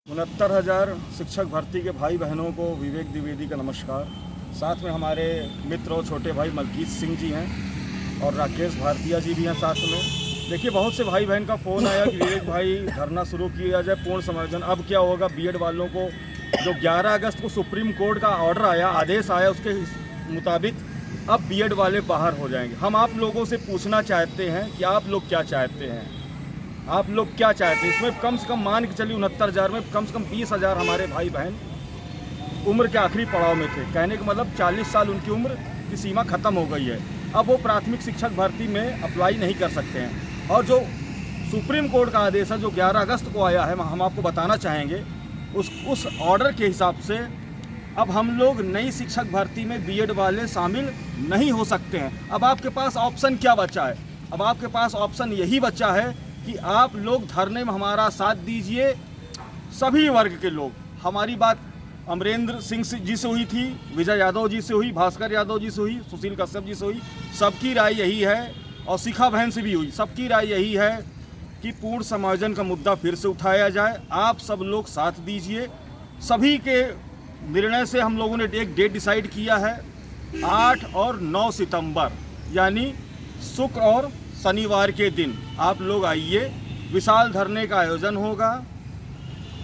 69,000 शिक्षक भर्ती के भाई बहनों को विवेक द्विवेदी का नमस्कार। साथ में हमारे मित्र और छोटे भाई मलकीत सिंह जी हैं और राकेश भारतीया जी भी हैं साथ में। देखिए, बहुत से भाई बहन का फ़ोन आया कि विवेक भाई धरना शुरू किया जाए, पूर्ण समायोजन। अब क्या होगा, बीएड वालों को जो 11 अगस्त को सुप्रीम कोर्ट का ऑर्डर आया, आदेश आया, उसके मुताबिक अब बीएड वाले बाहर हो जाएंगे। हम आप लोगों से पूछना चाहते हैं कि आप लोग क्या चाहते हैं, आप लोग क्या चाहते हैं। इसमें कम से कम मान के चलिए 69,000 में कम से कम 20,000 हमारे भाई बहन उम्र के आखिरी पड़ाव में थे। कहने का मतलब 40 साल उनकी उम्र की सीमा ख़त्म हो गई है। अब वो प्राथमिक शिक्षक भर्ती में अप्लाई नहीं कर सकते हैं। और जो सुप्रीम कोर्ट का आदेश है जो 11 अगस्त को आया है, हम आपको बताना चाहेंगे उस ऑर्डर के हिसाब से अब हम लोग नई शिक्षक भर्ती में बीएड वाले शामिल नहीं हो सकते हैं। अब आपके पास ऑप्शन क्या बचा है? अब आपके पास ऑप्शन यही बचा है कि आप लोग धरने में हमारा साथ दीजिए। सभी वर्ग के लोग, हमारी बात अमरेंद्र सिंह जी से हुई थी, विजय यादव जी से हुई, भास्कर यादव जी से हुई, सुशील कश्यप जी से हुई। सबकी राय यही है, और शिखा बहन से भी हुई। सबकी राय यही है कि पूर्ण समायोजन का मुद्दा फिर से उठाया जाए। आप सब लोग साथ दीजिए। सभी के निर्णय से हम लोगों ने एक डेट डिसाइड किया है, 8 और 9 सितंबर, यानी शुक्र और शनिवार के दिन आप लोग आइए। विशाल धरने का आयोजन होगा।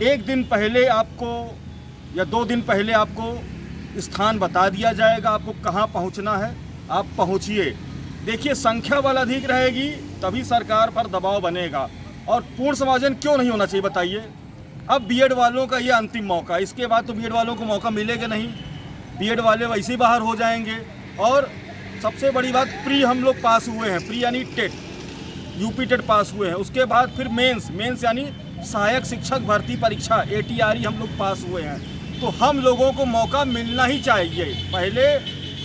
एक दिन पहले आपको या 2 दिन पहले आपको स्थान बता दिया जाएगा, आपको कहाँ पहुँचना है, आप पहुँचिए। देखिए, संख्या बल अधिक रहेगी तभी सरकार पर दबाव बनेगा। और पूर्ण समायोजन क्यों नहीं होना चाहिए बताइए? अब बीएड वालों का ये अंतिम मौका, इसके बाद तो बीएड वालों को मौका मिलेगा नहीं। बीएड वाले वैसे ही बाहर हो जाएंगे। और सबसे बड़ी बात, प्री हम लोग पास हुए हैं, प्री यानी टेट, यूपी टेट पास हुए हैं। उसके बाद फिर मेंस यानी सहायक शिक्षक भर्ती परीक्षा ATRE हम लोग पास हुए हैं। तो हम लोगों को मौका मिलना ही चाहिए। पहले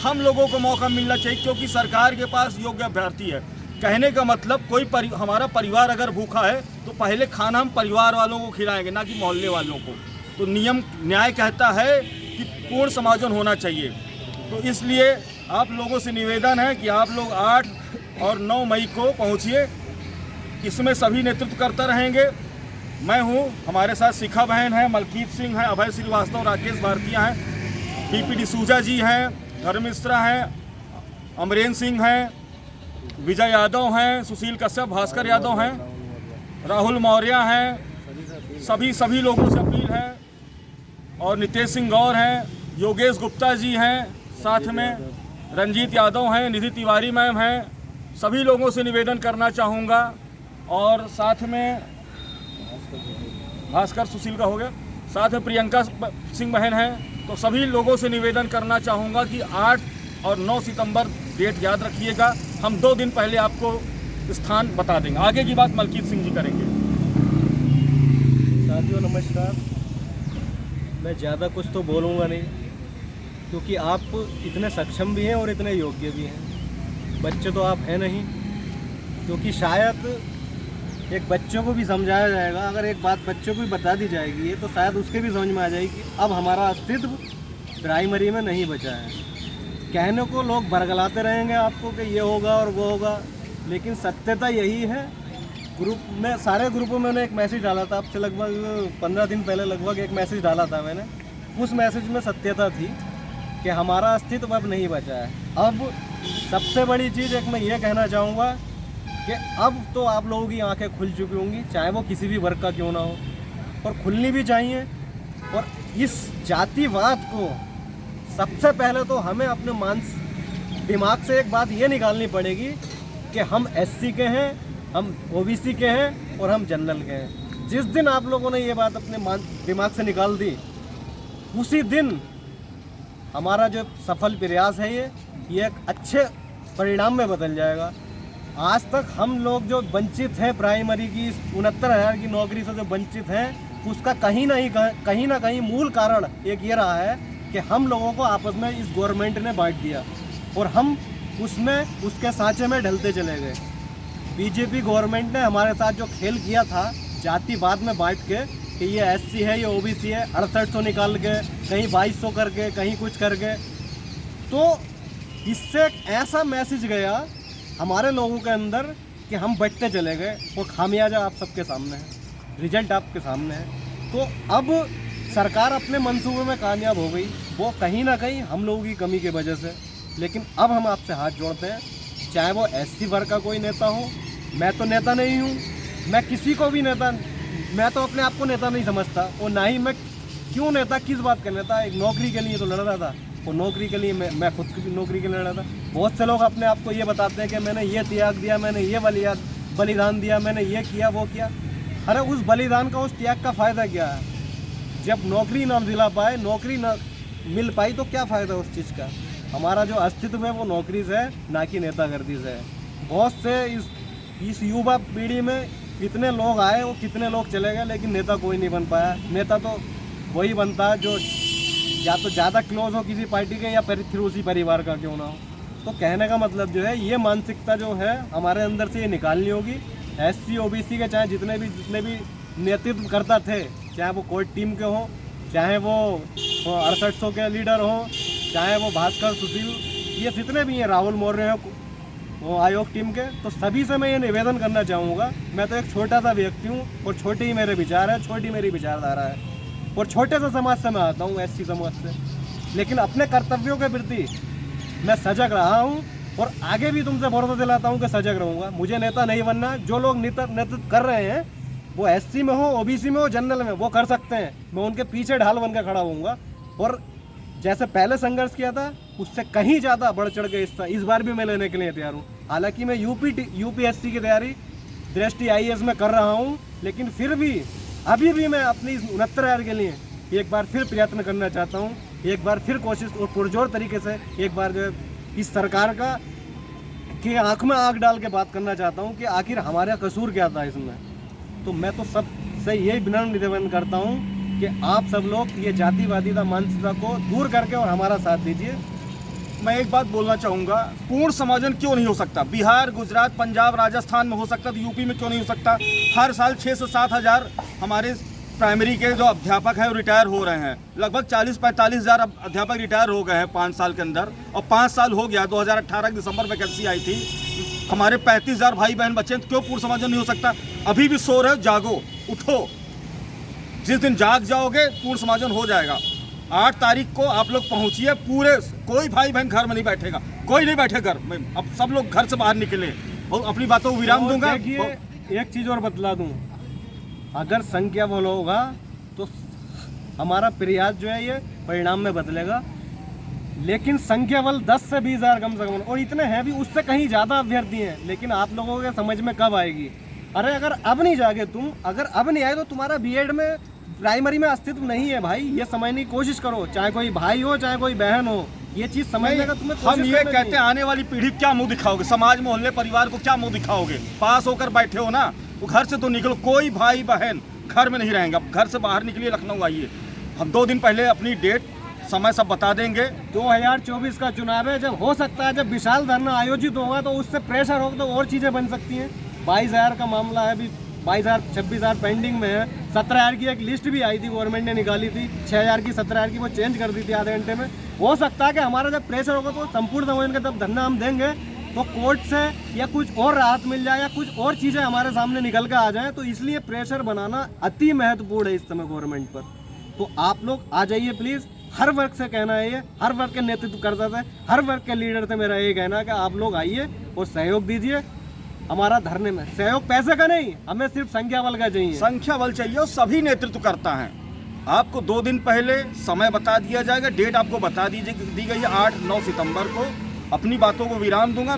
हम लोगों को मौका मिलना चाहिए, क्योंकि सरकार के पास योग्य अभ्यर्थी है। कहने का मतलब हमारा परिवार अगर भूखा है तो पहले खाना हम परिवार वालों को खिलाएंगे, ना कि मोहल्ले वालों को। तो नियम न्याय कहता है कि पूर्ण समायोजन होना चाहिए। तो इसलिए आप लोगों से निवेदन है कि आप लोग 8 और 9 मई को पहुंचिए। इसमें सभी नेतृत्व करता रहेंगे। मैं हूं, हमारे साथ शिखा बहन है, मलकीत सिंह है, अभय श्रीवास्तव, राकेश भारतीया हैं, BP डिसूजा जी हैं, धर्म मिश्रा हैं, अमरेंद्र सिंह हैं, विजय यादव हैं, सुशील कश्यप, भास्कर यादव हैं, राहुल मौर्य हैं। सभी लोगों से अपील है। और नितेश सिंह गौर हैं, योगेश गुप्ता जी हैं, साथ में रंजीत यादव हैं, निधि तिवारी मैम हैं। सभी लोगों से निवेदन करना चाहूँगा। और साथ में भास्कर सुशील का हो गया, साथ में प्रियंका सिंह बहन हैं। तो सभी लोगों से निवेदन करना चाहूँगा कि 8 और 9 सितंबर डेट याद रखिएगा। हम 2 दिन पहले आपको स्थान बता देंगे। आगे की बात मलकीत सिंह जी करेंगे। साथियों नमस्कार। मैं ज़्यादा कुछ तो बोलूँगा नहीं, क्योंकि आप इतने सक्षम भी हैं और इतने योग्य भी हैं। बच्चे तो आप हैं नहीं, क्योंकि शायद एक बच्चों को भी समझाया जाएगा, अगर एक बात बच्चों को भी बता दी जाएगी तो शायद उसके भी समझ में आ जाएगी अब हमारा अस्तित्व प्राइमरी में नहीं बचा है। कहने को लोग बरगलाते रहेंगे आपको कि ये होगा और वो होगा, लेकिन सत्यता यही है। ग्रुप में, सारे ग्रुपों में मैंने एक मैसेज डाला था, आपसे लगभग 15 दिन पहले लगभग एक मैसेज डाला था मैंने। उस मैसेज में सत्यता थी कि हमारा अस्तित्व अब नहीं बचा है। अब सबसे बड़ी चीज़ एक मैं ये कहना चाहूँगा कि अब तो आप लोगों की आंखें खुल चुकी होंगी, चाहे वो किसी भी वर्ग का क्यों ना हो, और खुलनी भी चाहिए। और इस जातिवाद को सबसे पहले तो हमें अपने दिमाग से एक बात ये निकालनी पड़ेगी कि हम SC के हैं, हम OBC के हैं और हम जनरल के हैं। जिस दिन आप लोगों ने ये बात अपने दिमाग से निकाल दी, उसी दिन हमारा जो सफल प्रयास है ये एक अच्छे परिणाम में बदल जाएगा। आज तक हम लोग जो वंचित हैं प्राइमरी की 69,000 की नौकरी से जो वंचित हैं, उसका कहीं ना कहीं मूल कारण एक ये रहा है कि हम लोगों को आपस में इस गवर्नमेंट ने बांट दिया और हम उसके सांचे में ढलते चले गए। बीजेपी गवर्नमेंट ने हमारे साथ जो खेल किया था जातिवाद में बांट के कि ये SC है, ये OBC है, 6800 निकाल के, कहीं 2200 करके, कहीं कुछ करके, तो इससे एक ऐसा मैसेज गया हमारे लोगों के अंदर कि हम बढ़ते चले गए। और खामियाजा आप सबके सामने है, रिजल्ट आपके सामने है। तो अब सरकार अपने मंसूबे में कामयाब हो गई, वो कहीं ना कहीं हम लोगों की कमी की वजह से। लेकिन अब हम आपसे हाथ जोड़ते हैं, चाहे वो एससी वर्ग का कोई नेता हो, मैं तो नेता नहीं हूँ, मैं किसी को भी नेता, मैं तो अपने आप को नेता नहीं समझता, और ना ही मैं क्यों नेता, किस बात का नेता। एक नौकरी के लिए तो लड़ रहा था, और नौकरी के लिए मैं खुद की नौकरी के लिए लड़ रहा था। बहुत से लोग अपने आप को ये बताते हैं कि मैंने ये त्याग दिया, मैंने ये बलिदान दिया, मैंने ये किया वो किया। अरे उस बलिदान का, उस त्याग का फ़ायदा क्या है? जब नौकरी ना दिला पाए, नौकरी ना मिल पाई तो क्या फ़ायदा उस चीज़ का? हमारा जो अस्तित्व है वो नौकरी से है, ना कि नेतागर्दी से है। बहुत से इस युवा पीढ़ी में कितने लोग आए, वो कितने लोग चले गए, लेकिन नेता कोई नहीं बन पाया। नेता तो वही बनता है जो या तो ज़्यादा क्लोज हो किसी पार्टी के, या फिर उसी परिवार का क्यों ना हो। तो कहने का मतलब जो है, ये मानसिकता जो है हमारे अंदर से ये निकालनी होगी। एससी ओबीसी के चाहे जितने भी नेतृत्व करता थे, चाहे वो कोई टीम के हों, चाहे वो 6800 के लीडर हों, चाहे वो भास्कर सुशील, ये जितने भी हैं, राहुल मौर्य हैं वो आयोग टीम के, तो सभी से मैं ये निवेदन करना चाहूँगा। मैं तो एक छोटा सा व्यक्ति हूँ, और छोटे ही मेरे विचार है, छोटी मेरी विचारधारा है, और छोटे से समाज से मैं आता हूँ, एससी समाज से। लेकिन अपने कर्तव्यों के प्रति मैं सजग रहा हूँ, और आगे भी तुमसे भरोसा दिलाता हूँ कि सजग रहूँगा। मुझे नेता नहीं बनना। जो लोग नेतृत्व कर रहे हैं, वो एससी में हो, ओबीसी में हो, जनरल में, वो कर सकते हैं। मैं उनके पीछे ढाल बनकर खड़ा होऊंगा, और जैसे पहले संघर्ष किया था उससे कहीं ज़्यादा बढ़ चढ़ के इस बार भी मैं लेने के लिए तैयार हूँ। हालांकि मैं यूपीएससी की तैयारी दृष्टि आईएएस में कर रहा हूँ, लेकिन फिर भी अभी भी मैं अपनी 69 के लिए एक बार फिर प्रयत्न करना चाहता हूँ। एक बार फिर कोशिश और पुरजोर तरीके से एक बार जो है इस सरकार की आँख में आँख डाल के बात करना चाहता हूँ कि आखिर हमारा कसूर क्या था इसमें। तो मैं तो सबसे यही विनम्र निवेदन करता हूँ कि आप सब लोग ये जातिवादिता मानसिकता को दूर करके और हमारा साथ दीजिए। मैं एक बात बोलना चाहूँगा, पूर्ण समाजन क्यों नहीं हो सकता? बिहार, गुजरात, पंजाब, राजस्थान में हो सकता, तो यूपी में क्यों नहीं हो सकता? हर साल 6 से 7 हज़ार हमारे प्राइमरी के जो अध्यापक हैं वो रिटायर हो रहे हैं। लगभग 40-45 हज़ार अध्यापक रिटायर हो गए हैं 5 साल के अंदर, और 5 साल हो गया। 2018 के दिसंबर वैकेंसी आई थी, हमारे 35,000 भाई बहन बच्चे हैं, तो क्यों पूर्ण समाजन नहीं हो सकता? अभी भी सो रहे, जागो, उठो। जिस दिन जाग जाओगे पूर्ण समाजन हो जाएगा। 8 तारीख को आप लोग पहुंचिए, पूरे कोई भाई बहन घर में नहीं बैठेगा, कोई नहीं बैठे घर में, अब सब लोग घर से बाहर निकले। और अपनी बातों को विराम दूंगा। एक चीज़ और बतला दूं, अगर संख्या बल होगा तो हमारा प्रयास जो है ये परिणाम में बदलेगा, लेकिन संख्या बल 10 से 20 हज़ार कम से कम, और इतने हैं भी, उससे कहीं ज़्यादा अभ्यर्थी हैं। लेकिन आप लोगों के समझ में कब आएगी? अरे अगर अब नहीं जागे तुम, अगर अब नहीं आए तो तुम्हारा बीएड में, प्राइमरी में अस्तित्व नहीं है भाई। ये समझने की कोशिश करो, चाहे कोई भाई हो चाहे कोई बहन हो, ये चीज़ समझने का तुम्हें हम ये कहते हैं, आने वाली पीढ़ी क्या मुंह दिखाओगे? समाज, मोहल्ले, परिवार को क्या मुंह दिखाओगे? पास होकर बैठे हो ना, वो घर से तो निकलो। कोई भाई बहन घर में नहीं रहेंगे, घर से बाहर निकलिए, लखनऊ आइए। हम 2 दिन पहले अपनी डेट समय सब बता देंगे। 2024 का चुनाव है, जब हो सकता है, जब विशाल धरना आयोजित होगा तो उससे प्रेशर होगा, तो और चीज़ें बन सकती हैं। 22,000 का मामला है, अभी 22,000 26,000 पेंडिंग में है। 17,000 की एक लिस्ट भी आई थी, गवर्नमेंट ने निकाली थी, 6,000 की 17,000 की वो चेंज कर दी थी आधे घंटे में। हो सकता है कि हमारा जब प्रेशर होगा तो संपूर्ण समाजन का जब धरना हम देंगे तो कोर्ट से या कुछ और राहत मिल जाए, या कुछ और चीज़ें हमारे सामने निकल कर आ जाएँ। तो इसलिए प्रेशर बनाना अति महत्वपूर्ण है इस समय गवर्नमेंट पर। तो आप लोग आ जाइए प्लीज़। हर वर्ग से कहना है ये, हर वर्ग के नेतृत्व करता था, हर वर्ग के लीडर से मेरा ये कहना है कि आप लोग आइए और सहयोग दीजिए हमारा धरने में। सहयोग पैसे का नहीं, हमें सिर्फ संख्या बल का चाहिए। संख्या बल चाहिए, और सभी नेतृत्व करता है। आपको 2 दिन पहले समय बता दिया जाएगा, डेट आपको बता दी गई है 8-9 सितंबर को। अपनी बातों को विराम दूंगा।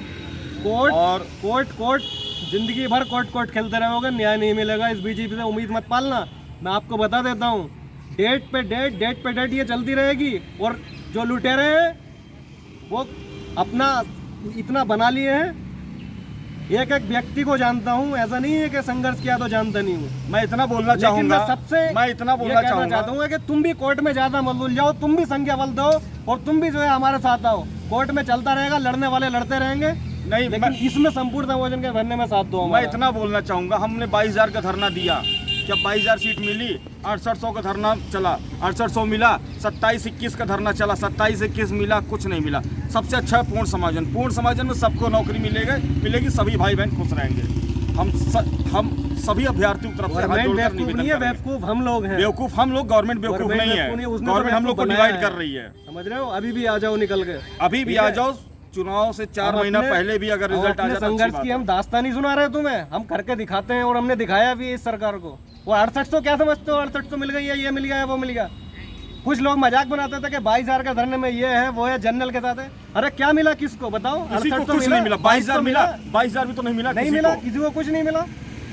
कोर्ट जिंदगी भर कोर्ट खेलते रहोगे, न्याय नहीं मिलेगा। इस बीजेपी से उम्मीद मत पालना। मैं आपको बता देता हूँ, डेट पे डेट ये चलती रहेगी। और जो लुटेरे हैं वो अपना इतना बना लिए हैं, एक एक व्यक्ति को जानता हूँ, ऐसा नहीं है कि संघर्ष किया तो जानता नहीं हूँ। मैं इतना बोलना चाहूँगा, मैं इतना बोलना चाहता हूँ कि तुम भी कोर्ट में ज्यादा मत भूल जाओ, तुम भी संख्या बल दो, और तुम भी जो है हमारे साथ आओ। कोर्ट में चलता रहेगा, लड़ने वाले लड़ते रहेंगे, नहीं, लेकिन इसमें संपूर्ण समाजन के धरने में साथ दो। मैं इतना बोलना चाहूँगा, हमने 22,000 का धरना दिया, जब 22,000 सीट मिली, 6800 का धरना चला, 6800 मिला, 27-21 का धरना चला, 27-21 मिला, कुछ नहीं मिला। सबसे अच्छा है पूर्ण समाजन। पूर्ण समाजन में सबको नौकरी मिलेगी, सभी भाई बहन खुश रहेंगे। हम सभी अभ्यर्थियों की तरफ से हाथ गवर्नमेंट जोड़कर बेवकूफ निवेदन नहीं है, करेंगे। बेवकूफ हम लोग हैं। बेवकूफ हम लोग, गवर्नमेंट बेवकूफ गवर्नमेंट नहीं है। बेवकूफ नहीं, उसने तो गवर्नमेंट हम लोग को बेवकूफ डिवाइड बनाया कर रही है। समझ रहे हो, अभी भी आ जाओ निकल के। अभी भी ठीक आ है? जाओ, चुनाव से 4 हम महीना अपने- पहले भी अगर हम रिजल्ट आ अपने जाता तो संघर्ष अच्छी की बात हम दास्तान नहीं सुना रहे तुम्हें, हम करके दिखाते हैं और हमने दिखाया भी इस सरकार को। वो 6800 क्या समझते हो, 6800 मिल गई है, ये मिल गया है, वो मिल गया। कुछ लोग मजाक बनाते थे कि 22,000 का धरने में ये है वो है, जनरल के साथ है। अरे क्या मिला किसको बताओ? किसी को 6800 कुछ नहीं मिला, 22,000 मिला, 22,000 भी तो नहीं मिला नहीं किसी मिला, को। किसी को कुछ नहीं मिला।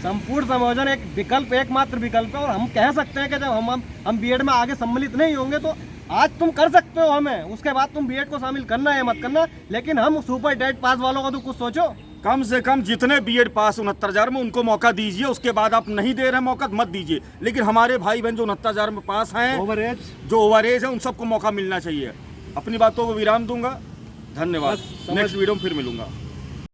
संपूर्ण संयोजन एक विकल्प, एकमात्र विकल्प है। और हम कह सकते हैं कि जब हम बीएड में आगे सम्मिलित नहीं होंगे तो आज तुम कर सकते हो हमें, उसके बाद तुम बीएड को शामिल करना है मत करना, लेकिन हम सुपर टेट पास वालों का तो कुछ सोचो। कम से कम जितने बीएड पास 69,000 में उनको मौका दीजिए, उसके बाद आप नहीं दे रहे मौका मत दीजिए। लेकिन हमारे भाई बहन जो 69,000 में पास हैं, ओवरेज जो ओवरेज है, उन सबको मौका मिलना चाहिए। अपनी बातों को विराम दूंगा, धन्यवाद। बस समझ- नेक्स्ट वीडियो में फिर मिलूंगा।